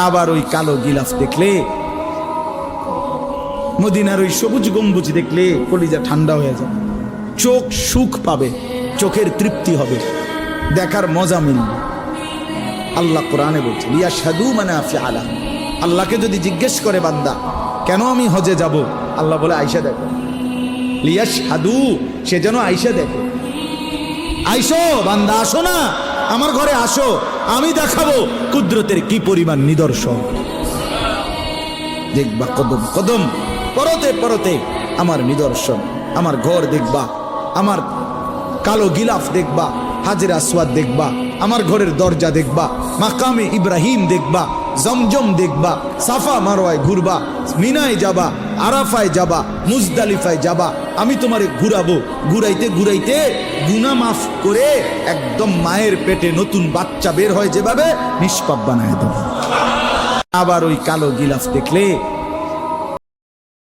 আবার ওই কালো গিলাফ দেখলে, মদিনার ওই সবুজ গম্বুজ দেখলে কলিজা ঠান্ডা হয়ে যাবে, চোখ সুখ পাবে, চোখের তৃপ্তি হবে, দেখার মজা মিলবে। আল্লাহ কোরআনে বলছে লিয়াশহাদু মানাফিআ লাহুম। আল্লাহকে যদি জিজ্ঞেস করে বান্দা কেন আমি হজে যাব, আল্লাহ বলে আয়েশা দেখো, লিয়াশহাদু, সে যেন আয়েশা দেখে। আইসো বান্দা, আসো না আমার ঘরে, আসো, আমি দেখাবো কুদরতের কি পরিমাণ নিদর্শন। দেখবা কদম কদম, পরতে পরতে আমার নিদর্শন, আমার ঘর দেখবা, আমার কালো গিলাফ দেখবা, হাজরে আসওয়াদ দেখবা, আমার ঘরের দরজা দেখবা, মাকামে ইব্রাহিম দেখবা, জমজম দেখবা, সাফা মারওয়ায় ঘুরবা, মিনায় যাবা, আরাফায় যাবা, মুজদালিফায় যাবা, আমি তোমারে ঘুরাবো, ঘুরাইতে ঘুরাইতে গুনাহ মাফ করে একদম মায়ের পেটে নতুন বাচ্চা বের হয় যেভাবে, নিষ্পাপ বানায় দেব। আবার ওই কালো গিলাফ দেখলে